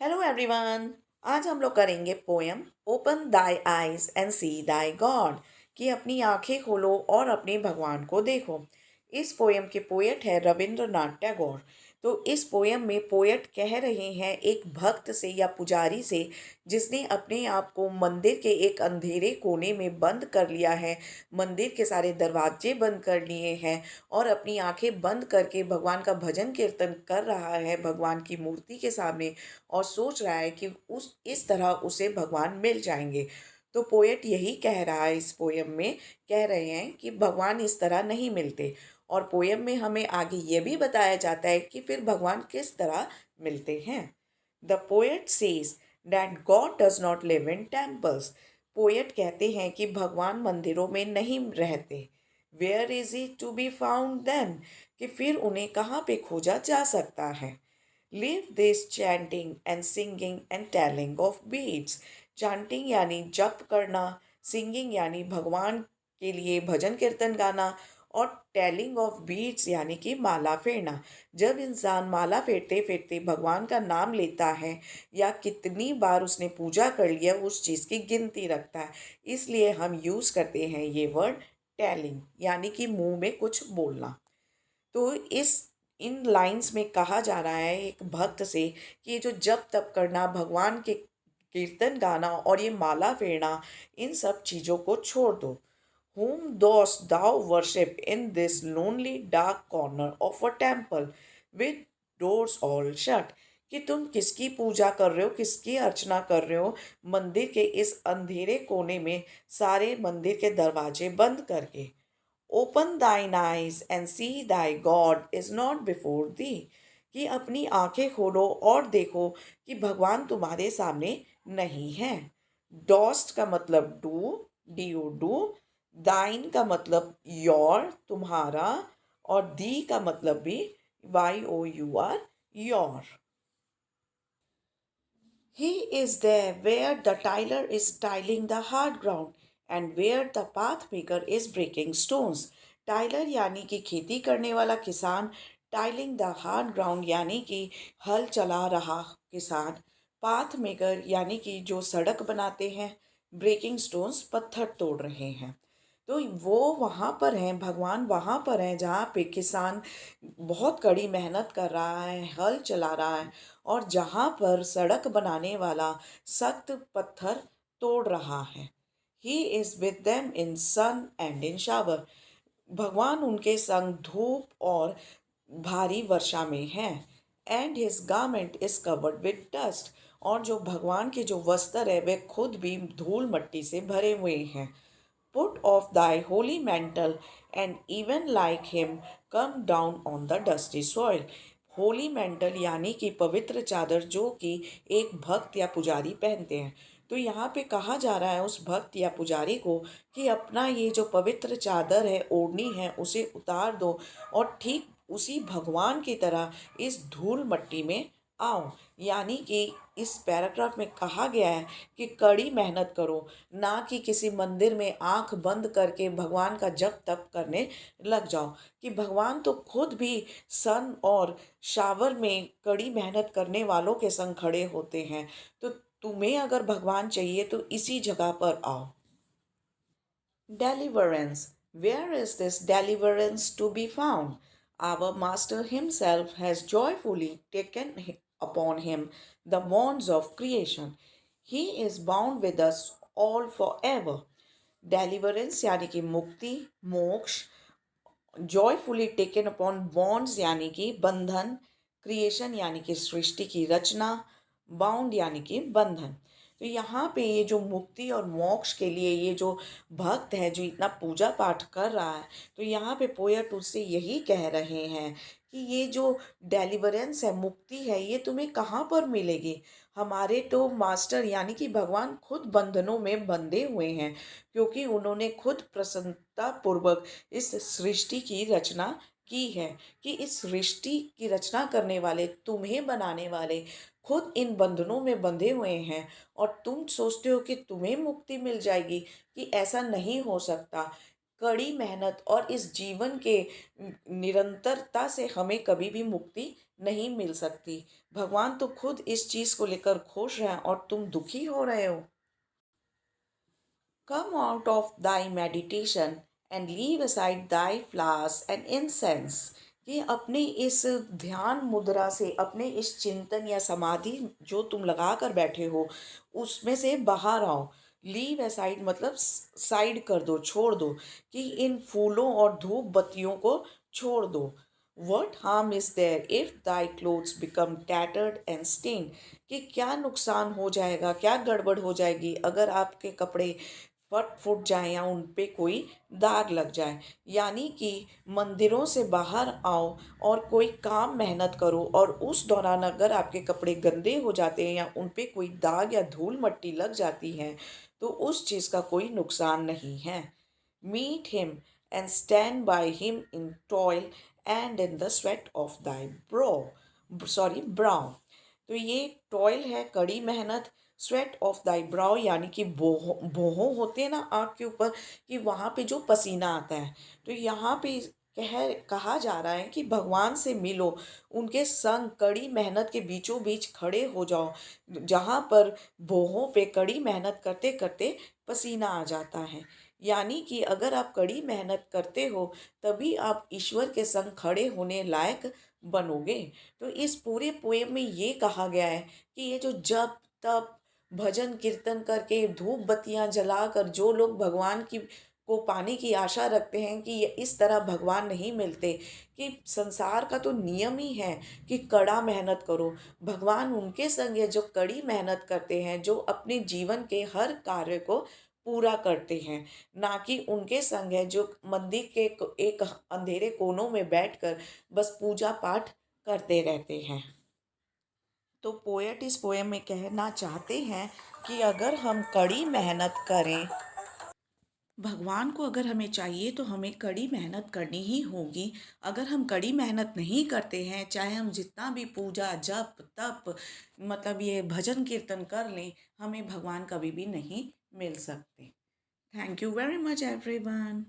Hello everyone. आज हम लोग करेंगे poem open thy eyes and see thy god कि अपनी आंखें खोलो और अपने भगवान को देखो। इस पोयम के पोएट है रविंद्रनाथ टैगोर। तो इस पोयम में पोएट कह रहे हैं एक भक्त से या पुजारी से जिसने अपने आप को मंदिर के एक अंधेरे कोने में बंद कर लिया है, मंदिर के सारे दरवाजे बंद कर लिए हैं और अपनी आंखें बंद करके भगवान का भजन कीर्तन कर रहा है भगवान की मूर्ति के सामने और सोच रहा है कि उस इस तरह उसे भगवान मिल जाएंगे। तो पोएट यही कह रहा है, इस पोयम में कह रहे हैं कि भगवान इस तरह नहीं मिलते। और पोयम में हमें आगे ये भी बताया जाता है कि फिर भगवान किस तरह मिलते हैं। The poet says that god does not live in temples. Poet कहते हैं कि भगवान मंदिरों में नहीं रहते। Where is he to be found then, कि फिर उन्हें कहाँ पे खोजा जा सकता है। Leave this chanting and singing and telling of beads. Chanting यानी जप करना, singing यानी भगवान के लिए भजन कीर्तन गाना और टेलिंग ऑफ बीट्स यानी कि माला फेरना। जब इंसान माला फेरते फेरते भगवान का नाम लेता है या कितनी बार उसने पूजा कर लिया उस चीज़ की गिनती रखता है, इसलिए हम यूज़ करते हैं ये वर्ड टेलिंग यानी कि मुंह में कुछ बोलना। तो इस इन लाइंस में कहा जा रहा है एक भक्त से कि ये जो जप तप करना, भगवान के कीर्तन गाना और ये माला फेरना, इन सब चीज़ों को छोड़ दो। Whom dost thou worship in this lonely dark corner of a temple with doors all shut? कि तुम किसकी पूजा कर रहे हो, किसकी अर्चना कर रहे हो मंदिर के इस अंधेरे कोने में, सारे मंदिर के दरवाजे बंद करके। Open thine eyes and see thy god is not before thee, कि अपनी आंखें खोलो और देखो कि भगवान तुम्हारे सामने नहीं है। डॉस्ट का मतलब डू, डी ओ डू। दाइन का मतलब योर, तुम्हारा। और दी का मतलब भी Y O U R, your. He is there where the tiler is tiling the hard ground and where the path maker is breaking stones. Tiller यानी कि खेती करने वाला किसान, टाइलिंग द हार्ड ग्राउंड यानी कि हल चला रहा किसान, पाथ मेकर यानी कि जो सड़क बनाते हैं, ब्रेकिंग स्टोन्स पत्थर तोड़ रहे हैं। तो वो वहाँ पर हैं, भगवान वहाँ पर हैं जहाँ पे किसान बहुत कड़ी मेहनत कर रहा है, हल चला रहा है और जहाँ पर सड़क बनाने वाला सख्त पत्थर तोड़ रहा है। He is with them in sun and in shower. भगवान उनके संग धूप और भारी वर्षा में है। And his garment is covered with dust. और जो भगवान के जो वस्त्र है वे खुद भी धूल मट्टी से भरे हुए हैं। Put off thy holy mantle, and even like him, come down on the dusty soil. Holy mantle यानी कि पवित्र चादर जो कि एक भक्त या पुजारी पहनते हैं। तो यहाँ पे कहा जा रहा है उस भक्त या पुजारी को कि अपना ये जो पवित्र चादर है, ओढ़नी है, उसे उतार दो और ठीक उसी भगवान की तरह इस धूल मट्टी में आओ। यानी कि इस पैराग्राफ में कहा गया है कि कड़ी मेहनत करो, ना कि किसी मंदिर में आंख बंद करके भगवान का जप तप करने लग जाओ। कि भगवान तो खुद भी सन और शावर में कड़ी मेहनत करने वालों के संग खड़े होते हैं। तो तुम्हें अगर भगवान चाहिए तो इसी जगह पर आओ। Deliverance. Where is this deliverance to be found? Our Master Himself has joyfully taken upon Him the bonds of creation. He is bound with us all forever. Deliverance यानी कि मुक्ति, मोक्ष। जॉयफुली टेकन अपॉन बॉन्ड्स यानी कि बंधन, creation यानी कि सृष्टि की रचना, बाउंड यानी कि बंधन। तो यहाँ पे ये जो मुक्ति और मोक्ष के लिए ये जो भक्त है जो इतना पूजा पाठ कर रहा है, तो यहाँ पे पोएट उससे यही कह रहे हैं कि ये जो डेलिवरेंस है, मुक्ति है, ये तुम्हें कहाँ पर मिलेगी। हमारे तो मास्टर यानी कि भगवान खुद बंधनों में बंधे हुए हैं, क्योंकि उन्होंने खुद प्रसन्नता पूर्वक इस सृष्टि की रचना की है। कि इस सृष्टि की रचना करने वाले, तुम्हें बनाने वाले खुद इन बंधनों में बंधे हुए हैं और तुम सोचते हो कि तुम्हें मुक्ति मिल जाएगी। कि ऐसा नहीं हो सकता। कड़ी मेहनत और इस जीवन के निरंतरता से हमें कभी भी मुक्ति नहीं मिल सकती। भगवान तो खुद इस चीज़ को लेकर खुश हैं और तुम दुखी हो रहे हो। Come out of thy meditation and leave aside thy flowers and incense. ये अपने इस ध्यान मुद्रा से, अपने इस चिंतन या समाधि जो तुम लगा कर बैठे हो, उसमें से बाहर आओ। लीव असाइड मतलब साइड कर दो, छोड़ दो, कि इन फूलों और धूप बत्तियों को छोड़ दो। What harm is there if thy clothes become tattered and stained? कि क्या नुकसान हो जाएगा, क्या गड़बड़ हो जाएगी अगर आपके कपड़े फट फुट जाए या उन पे कोई दाग लग जाए। यानी कि मंदिरों से बाहर आओ और कोई काम मेहनत करो, और उस दौरान अगर आपके कपड़े गंदे हो जाते हैं या उन पे कोई दाग या धूल मट्टी लग जाती है तो उस चीज़ का कोई नुकसान नहीं है। Meet him and stand by him in toil and in the sweat of thy brow. तो ये टॉयल है, कड़ी मेहनत। स्वेट ऑफ दाई ब्राउ यानी कि बोहों होते हैं ना आँख के ऊपर, कि वहाँ पे जो पसीना आता है। तो यहाँ पे कहा जा रहा है कि भगवान से मिलो, उनके संग कड़ी मेहनत के बीचों बीच खड़े हो जाओ, जहाँ पर बोहों पे कड़ी मेहनत करते करते पसीना आ जाता है। यानी कि अगर आप कड़ी मेहनत करते हो तभी आप ईश्वर के संग खड़े होने लायक बनोगे। तो इस पूरे पोएम में ये कहा गया है कि ये जो जप तप भजन कीर्तन करके धूप बत्तियां जलाकर जो लोग भगवान की को पाने की आशा रखते हैं, कि ये इस तरह भगवान नहीं मिलते, कि संसार का तो नियम ही है कि कड़ा मेहनत करो। भगवान उनके संग है जो कड़ी मेहनत करते हैं, जो अपने जीवन के हर कार्य को पूरा करते हैं। ना कि उनके संग है जो मंदिर के एक अंधेरे कोनों में बैठकर बस पूजा पाठ करते रहते हैं। तो पोएट इस पोएम में कहना चाहते हैं कि अगर हम कड़ी मेहनत करें, भगवान को अगर हमें चाहिए तो हमें कड़ी मेहनत करनी ही होगी। अगर हम कड़ी मेहनत नहीं करते हैं, चाहे हम जितना भी पूजा जप तप मतलब ये भजन कीर्तन कर लें, हमें भगवान कभी भी नहीं मिल सकते। Thank you very much everyone.